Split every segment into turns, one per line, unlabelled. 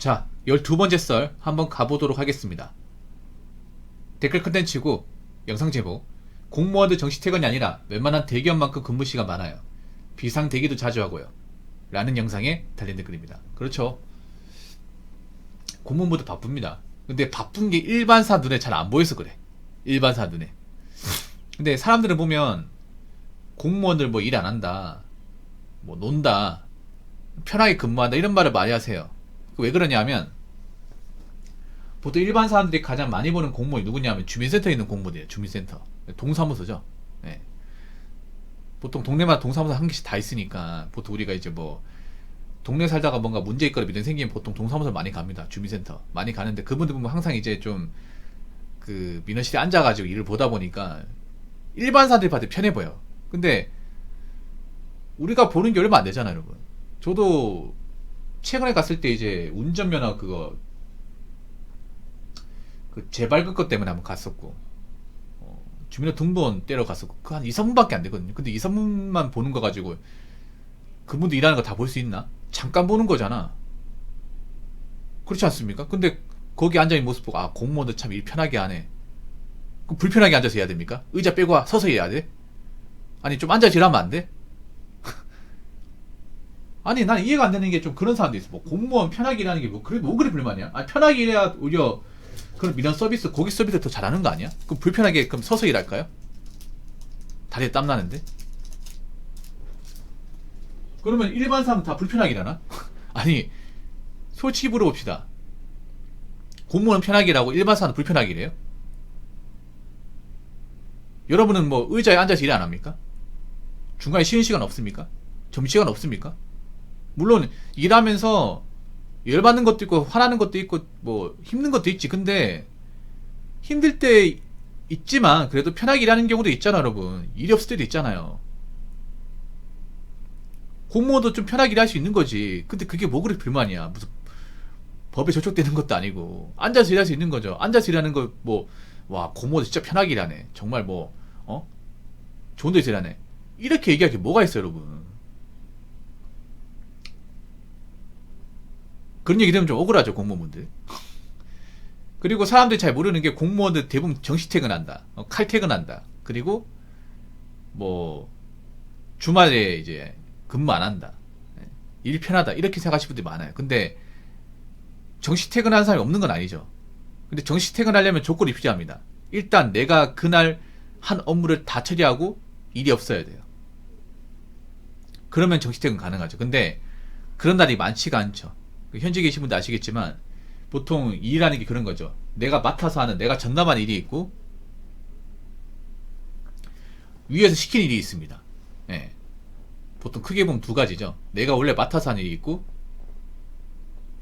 자, 12번째 썰 한번 가보도록 하겠습니다. 댓글 컨텐츠고 영상 제목, 공무원들 정시퇴근이 아니라 웬만한 대기업만큼 근무시간 많아요. 비상대기도 자주 하고요. 라는 영상에 달린 댓글입니다. 그렇죠. 공무원보다 바쁩니다. 근데 바쁜 게 일반사 눈에 잘 안 보여서 그래. 일반사 눈에. 근데 사람들을 보면 공무원들 뭐 일 안 한다, 뭐 논다, 편하게 근무한다 이런 말을 많이 하세요. 왜 그러냐면 보통 일반 사람들이 가장 많이 보는 공무원이 누구냐면 주민센터에 있는 공무원이에요. 주민센터, 동사무소죠. 네. 보통 동네마다 동사무소 한 개씩 다 있으니까 보통 우리가 이제 뭐 동네 살다가 뭔가 문제 있거나 미련 생기면 보통 동사무소 많이 갑니다. 주민센터 많이 가는데 그분들 보면 항상 이제 좀 그 민원실에 앉아가지고 일을 보다 보니까 일반 사람들이 봐도 편해 보여. 근데 우리가 보는 게 얼마 안 되잖아요, 여러분. 저도 최근에 갔을 때 이제 운전면허 그거 그 재발급 것 때문에 한번 갔었고, 주민등록 등본 떼러 갔었고, 그 한 2, 3분밖에 안 되거든요. 근데 2, 3분만 보는 거 가지고 그분들 일하는 거 다 볼 수 있나? 잠깐 보는 거잖아. 그렇지 않습니까? 근데 거기 앉아있는 모습 보고, 아, 공무원들 참 일 편하게 하네. 그럼 불편하게 앉아서 해야 됩니까? 의자 빼고 와, 서서 해야 돼? 아니, 좀 앉아서 일하면 안 돼? 아니, 난 이해가 안 되는 게 좀 그런 사람도 있어. 뭐, 공무원 편하게 일하는 게 뭐, 그래, 뭐 그리 불만이야? 아니, 편하게 일해야 오히려 그런 민원 서비스, 고객 서비스 더 잘하는 거 아니야? 그럼 불편하게, 그럼 서서 일할까요? 다리에 땀 나는데? 그러면 일반 사람 다 불편하게 일하나? 아니, 솔직히 물어봅시다. 공무원은 편하게 일하고 일반 사람은 불편하게 일해요? 여러분은 뭐 의자에 앉아서 일 안 합니까? 중간에 쉬는 시간 없습니까? 점심시간 없습니까? 물론 일하면서 열받는 것도 있고 화나는 것도 있고 뭐 힘든 것도 있지. 근데 힘들 때 있지만 그래도 편하게 일하는 경우도 있잖아, 여러분. 일이 없을 때도 있잖아요. 공무원도 좀 편하게 일할 수 있는 거지. 근데 그게 뭐 그렇게 불만이야. 무슨 법에 저촉되는 것도 아니고 앉아서 일할 수 있는 거죠. 앉아서 일하는 거 뭐, 와, 공무원 진짜 편하게 일하네. 정말 뭐 좋은 데서 일하네. 이렇게 얘기할 게 뭐가 있어요, 여러분. 그런 얘기 되면 좀 억울하죠, 공무원분들. 그리고 사람들이 잘 모르는 게 공무원들 대부분 정시퇴근한다, 칼퇴근한다, 그리고 뭐 주말에 이제 근무 안 한다, 일 편하다 이렇게 생각하시는 분들이 많아요. 근데 정시퇴근하는 사람이 없는 건 아니죠. 근데 정시퇴근하려면 조건이 필요합니다. 일단 내가 그날 한 업무를 다 처리하고 일이 없어야 돼요. 그러면 정시퇴근 가능하죠. 근데 그런 날이 많지가 않죠. 현직에 계신 분도 아시겠지만 보통 일이라는 게 그런 거죠. 내가 맡아서 하는, 내가 전담한 일이 있고 위에서 시킨 일이 있습니다. 예. 보통 크게 보면 두 가지죠. 내가 원래 맡아서 하는 일이 있고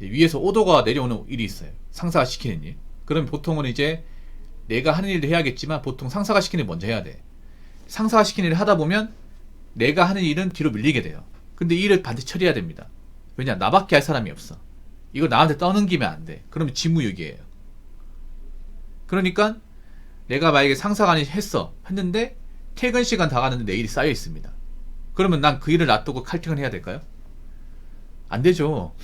위에서 오더가 내려오는 일이 있어요. 상사가 시키는 일. 그럼 보통은 이제 내가 하는 일도 해야겠지만 보통 상사가 시키는 일 먼저 해야 돼. 상사가 시키는 일을 하다 보면 내가 하는 일은 뒤로 밀리게 돼요. 근데 이 일을 반드시 처리해야 됩니다. 왜냐, 나밖에 할 사람이 없어. 이거 나한테 떠넘기면 안 돼. 그러면 직무유기예요. 그러니까 내가 만약에 상사가 했는데 퇴근 시간 다 가는데 내 일이 쌓여 있습니다. 그러면 난 그 일을 놔두고 칼퇴근 해야 될까요? 안 되죠.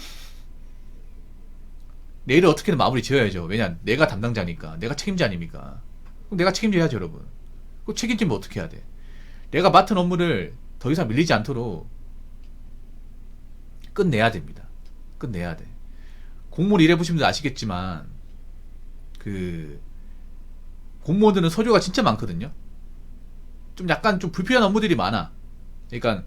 내 일을 어떻게든 마무리 지어야죠. 왜냐, 내가 담당자니까. 내가 책임자 아닙니까? 그럼 내가 책임져야죠, 여러분. 그 책임지면 어떻게 해야 돼? 내가 맡은 업무를 더 이상 밀리지 않도록 끝내야 됩니다. 끝내야 돼. 공무원 일해보신 분들 아시겠지만 그 공무원들은 서류가 진짜 많거든요. 좀 약간 좀 불필요한 업무들이 많아. 그러니까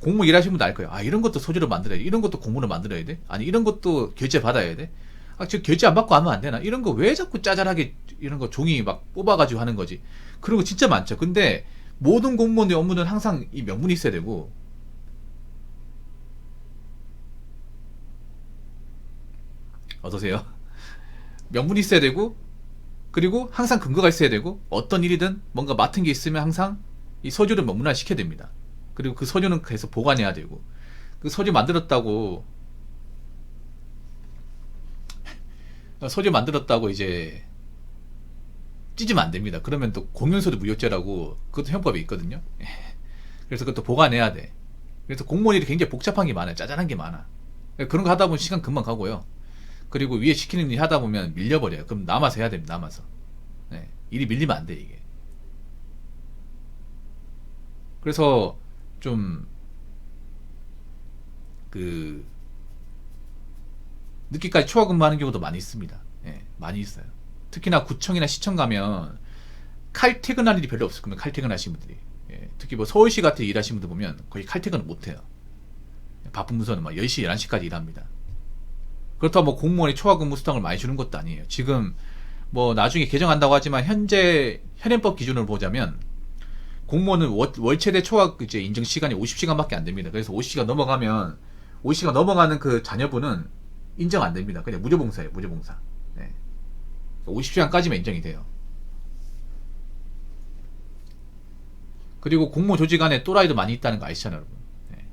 공무원 일하시는 분들 알 거예요. 아, 이런 것도 서류로 만들어야 돼. 이런 것도 공문을 만들어야 돼. 아니, 이런 것도 결제 받아야 돼. 아, 저 결제 안 받고 하면 안 되나? 이런 거 왜 자꾸 짜잘하게 이런 거 종이 막 뽑아가지고 하는 거지. 그런 거 진짜 많죠. 근데 모든 공무원의 업무는 항상 이 명분이 있어야 되고, 어떠세요? 명분이 있어야 되고, 그리고 항상 근거가 있어야 되고, 어떤 일이든 뭔가 맡은 게 있으면 항상 이 서류를 명문화 시켜야 됩니다. 그리고 그 서류는 계속 보관해야 되고, 그 서류 만들었다고 이제 찢으면 안 됩니다. 그러면 또 공연서류 무효죄라고 그것도 형법에 있거든요. 그래서 그것도 보관해야 돼. 그래서 공무원 일이 굉장히 복잡한 게 많아요. 짜잘한 게 많아. 그런 거 하다 보면 시간 금방 가고요. 그리고 위에 시키는 일 하다 보면 밀려버려요. 그럼 남아서 해야 됩니다. 남아서. 네, 일이 밀리면 안 돼, 이게. 그래서 좀 그 늦게까지 초과 근무하는 경우도 많이 있습니다. 예, 많이 있어요. 특히나 구청이나 시청 가면 칼퇴근할 일이 별로 없을 겁니다. 칼퇴근하시는 분들이. 예, 특히 뭐 서울시 같은 일하시는 분들 보면 거의 칼퇴근을 못해요. 바쁜 부서는 막 10시, 11시까지 일합니다. 그렇다고 뭐 공무원이 초과 근무 수당을 많이 주는 것도 아니에요. 지금 뭐 나중에 개정한다고 하지만 현재 현행법 기준으로 보자면 공무원은 월 최대 초과 이제 인정 시간이 50시간밖에 안 됩니다. 그래서 50시간 넘어가면 50시간 넘어가는 그 자녀분은 인정 안 됩니다. 그냥 무조봉사예요. 무조봉사. 네. 50시간까지만 인정이 돼요. 그리고 공무원 조직 안에 또라이도 많이 있다는 거 아시잖아요, 여러분. 네.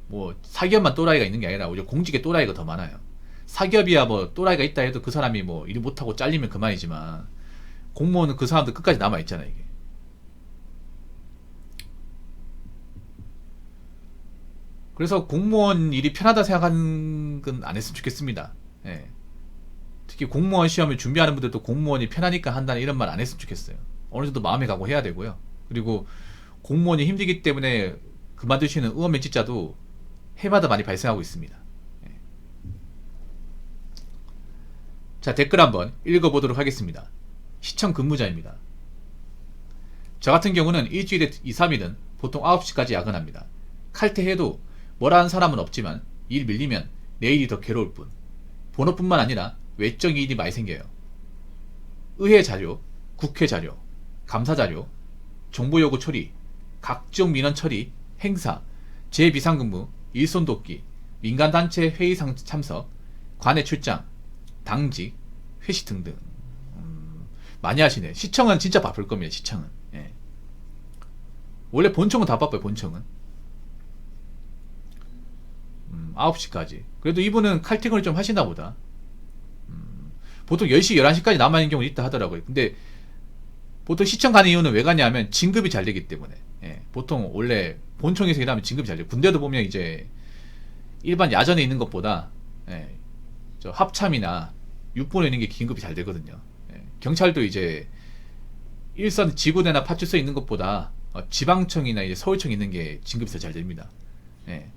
뭐 사기업만 또라이가 있는 게 아니라 오히려 공직에 또라이가 더 많아요. 사기업이야 뭐 또라이가 있다 해도 그 사람이 뭐 일 못하고 잘리면 그만이지만 공무원은 그 사람들 끝까지 남아 있잖아요, 이게. 그래서 공무원 일이 편하다 생각하는 건 안 했으면 좋겠습니다. 예. 특히 공무원 시험을 준비하는 분들도 공무원이 편하니까 한다는 이런 말 안 했으면 좋겠어요. 어느 정도 마음에 가고 해야 되고요. 그리고 공무원이 힘들기 때문에 그만두시는 의원 면직자도 해마다 많이 발생하고 있습니다. 예. 자, 댓글 한번 읽어보도록 하겠습니다. 시청 근무자입니다. 저 같은 경우는 일주일에 2, 3일은 보통 9시까지 야근합니다. 칼퇴해도 뭐라 하는 사람은 없지만 일 밀리면 내일이 더 괴로울 뿐. 본업뿐만 아니라 외적 일이 많이 생겨요. 의회 자료, 국회 자료, 감사 자료, 정보 요구 처리, 각종 민원 처리, 행사, 재비상근무, 일손 돕기, 민간단체 회의 참석, 관내 출장, 당직, 회식 등등. 많이 하시네. 시청은 진짜 바쁠 겁니다. 시청은. 예. 원래 본청은 다 바빠요. 본청은. 9시까지. 그래도 이분은 칼퇴근을 좀 하시나 보다. 보통 10시, 11시까지 남아있는 경우도 있다 하더라고요. 근데 보통 시청 가는 이유는 왜 가냐면 진급이 잘 되기 때문에. 예, 보통 원래 본청에서 일하면 진급이 잘 돼요. 군대도 보면 이제 일반 야전에 있는 것보다 예, 저 합참이나 육본에 있는 게 진급이 잘 되거든요. 예, 경찰도 이제 일선 지구대나 파출소에 있는 것보다 지방청이나 이제 서울청에 있는 게 진급이 더 잘 됩니다. 예.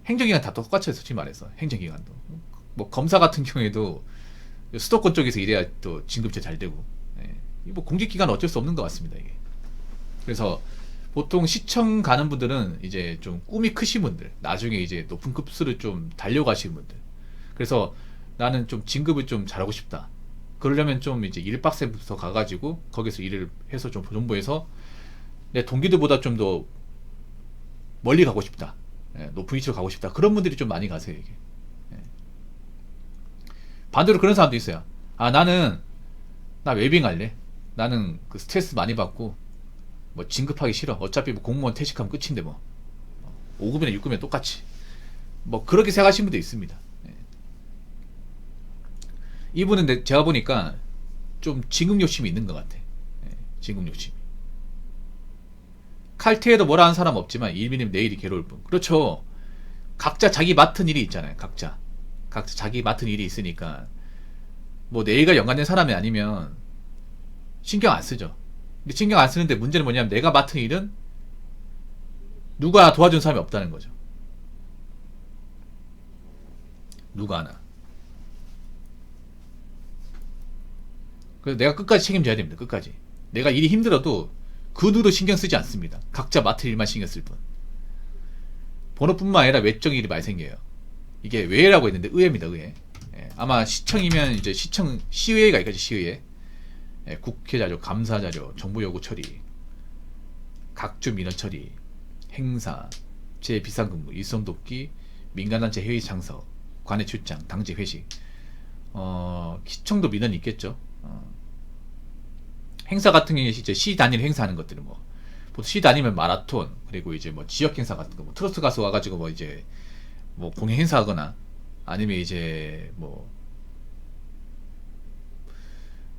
행정기관 다 똑같아요. 솔직히 말해서 행정기관도 뭐 검사 같은 경우에도 수도권 쪽에서 일해야 또 진급제 잘 되고. 예. 뭐 공직기관 어쩔 수 없는 것 같습니다, 이게. 그래서 보통 시청 가는 분들은 이제 좀 꿈이 크신 분들, 나중에 이제 높은 급수를 좀 달려가시는 분들. 그래서 나는 좀 진급을 좀 잘하고 싶다. 그러려면 좀 이제 일박스부터 가가지고 거기서 일을 해서 좀 정보해서 내 동기들보다 좀 더 멀리 가고 싶다. 예, 높은 위치로 가고 싶다. 그런 분들이 좀 많이 가세요, 이게. 예. 반대로 그런 사람도 있어요. 아, 나 웨빙 할래. 나는 그 스트레스 많이 받고 뭐 진급하기 싫어. 어차피 뭐 공무원 퇴직하면 끝인데 뭐 5급이나 6급이나 똑같이. 뭐 그렇게 생각하시는 분도 있습니다. 예. 이분은 제가 보니까 좀 진급 욕심이 있는 것 같아. 예, 진급 욕심이. 칼퇴해도 뭐라 하는 사람 없지만 일민님 내일이 괴로울 뿐. 그렇죠. 각자 자기 맡은 일이 있잖아요. 각자 자기 맡은 일이 있으니까 뭐 내일과 연관된 사람이 아니면 신경 안 쓰죠. 근데 신경 안 쓰는데 문제는 뭐냐면 내가 맡은 일은 누가 도와준 사람이 없다는 거죠. 누가 하나. 그래서 내가 끝까지 책임져야 됩니다. 끝까지. 내가 일이 힘들어도 그 누구도 신경 쓰지 않습니다. 각자 맡을 일만 신경 쓸 뿐. 번호뿐만 아니라 외적 일이 많이 생겨요. 이게 외라고 했는데 의회입니다. 의회. 예, 아마 시청이면 이제 시의회가 있겠지. 시의회. 예, 국회 자료, 감사 자료, 정보 요구 처리, 각종 민원 처리, 행사, 재비상근무, 일손 돕기, 민간단체 회의 참석, 관내 출장, 당직 회식. 시청도 민원이 있겠죠. 행사 같은 경우에 이제 시 단위로 행사하는 것들은 뭐 보통 시 단위면 마라톤, 그리고 이제 뭐 지역 행사 같은 거, 뭐 트로트 가수 와가지고 뭐 이제 뭐 공연 행사하거나 아니면 이제 뭐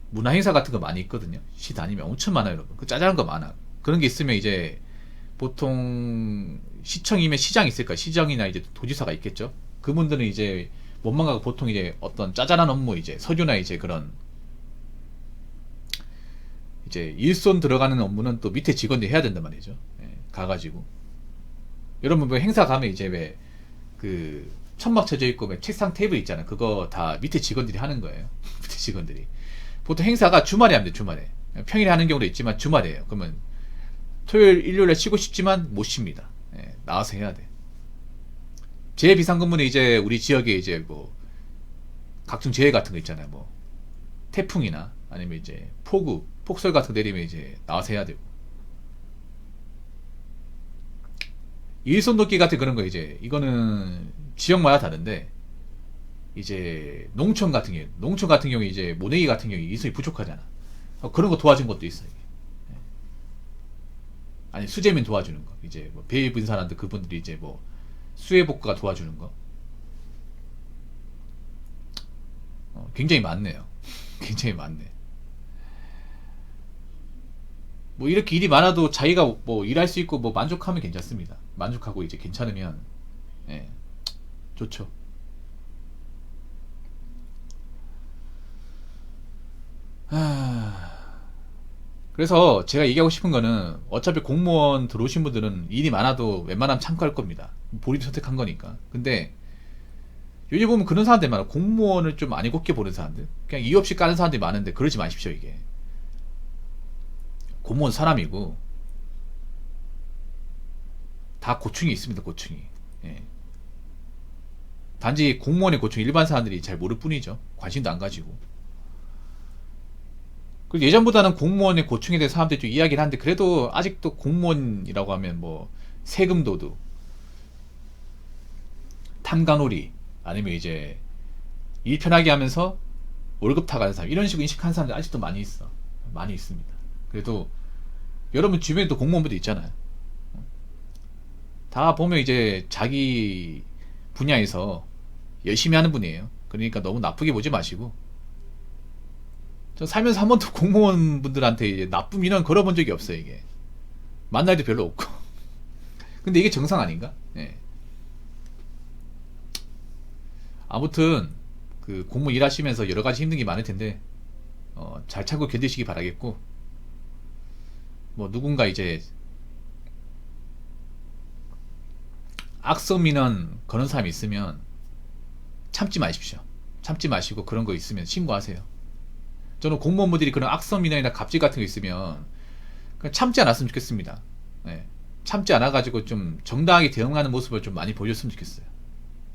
문화 행사 같은 거 많이 있거든요. 시 단위면 엄청 많아요, 여러분. 그 짜잘한 거 많아. 그런 게 있으면 이제 보통 시청이면 시장이 있을까, 시정이나 이제 도지사가 있겠죠. 그분들은 이제 원망가가 보통 이제 어떤 짜잘한 업무 이제 서류나 이제 그런 이제 일손 들어가는 업무는 또 밑에 직원들이 해야 된단 말이죠. 예, 가가지고 여러분 뭐 행사 가면 이제 왜 그 천막 쳐져 있고 왜 책상 테이블 있잖아. 그거 다 밑에 직원들이 하는 거예요. 밑에 직원들이 보통 행사가 주말에 합니다. 주말에 평일에 하는 경우도 있지만 주말이에요. 그러면 토요일 일요일에 쉬고 싶지만 못 쉽니다. 예, 나와서 해야 돼. 재해 비상근무는 이제 우리 지역에 이제 뭐 각종 재해 같은 거 있잖아요. 뭐 태풍이나 아니면 이제 폭우, 폭설 같은 거 내리면 이제 나와서 해야 되고. 일손 돕기 같은 그런 거 이제 이거는 지역마다 다른데 이제 농촌 같은 경우에 이제 모내기 같은 경우에 일손이 부족하잖아. 그런 거 도와준 것도 있어요. 아니 수재민 도와주는 거 이제 뭐 배일 분사람들 그분들이 이제 뭐 수해복구가 도와주는 거 굉장히 많네요. 굉장히 많네. 뭐 이렇게 일이 많아도 자기가 뭐 일할 수 있고 뭐 만족하면 괜찮습니다. 만족하고 이제 괜찮으면 예, 좋죠. 그래서 제가 얘기하고 싶은 거는 어차피 공무원 들어오신 분들은 일이 많아도 웬만하면 참고할 겁니다. 본인이 선택한 거니까. 근데 요즘 보면 그런 사람들 많아. 공무원을 좀 많이 곱게 보는 사람들. 그냥 이유 없이 까는 사람들이 많은데 그러지 마십시오. 이게 공무원 사람이고 다 고충이 있습니다. 고충이. 예. 단지 공무원의 고충 일반 사람들이 잘 모를 뿐이죠. 관심도 안 가지고. 그리고 예전보다는 공무원의 고충에 대해 사람들이 좀 이야기를 하는데 그래도 아직도 공무원이라고 하면 뭐 세금 도둑, 탐관오리 아니면 이제 일 편하게 하면서 월급 타가는 사람 이런 식으로 인식하는 사람들 아직도 많이 있어. 많이 있습니다. 그래도 여러분 주변에도 공무원분들 있잖아요. 다 보면 이제 자기 분야에서 열심히 하는 분이에요. 그러니까 너무 나쁘게 보지 마시고 저 살면서 한 번도 공무원분들한테 이제 나쁜 민원 걸어본 적이 없어요. 이게 만날 일도 별로 없고 근데 이게 정상 아닌가? 네. 아무튼 그 공무원 일하시면서 여러 가지 힘든 게 많을 텐데 잘 참고 견디시기 바라겠고 뭐 누군가 이제 악성 민원 거는 사람이 있으면 참지 마십시오. 참지 마시고 그런 거 있으면 신고하세요. 저는 공무원분들이 그런 악성 민원이나 갑질 같은 거 있으면 그냥 참지 않았으면 좋겠습니다. 네. 참지 않아가지고 좀 정당하게 대응하는 모습을 좀 많이 보여줬으면 좋겠어요.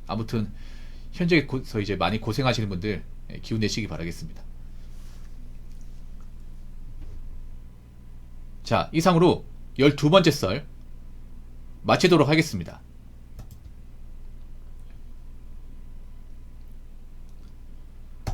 아무튼 현재에서 이제 많이 고생하시는 분들 기운 내시기 바라겠습니다. 자, 이상으로 12번째 썰 마치도록 하겠습니다.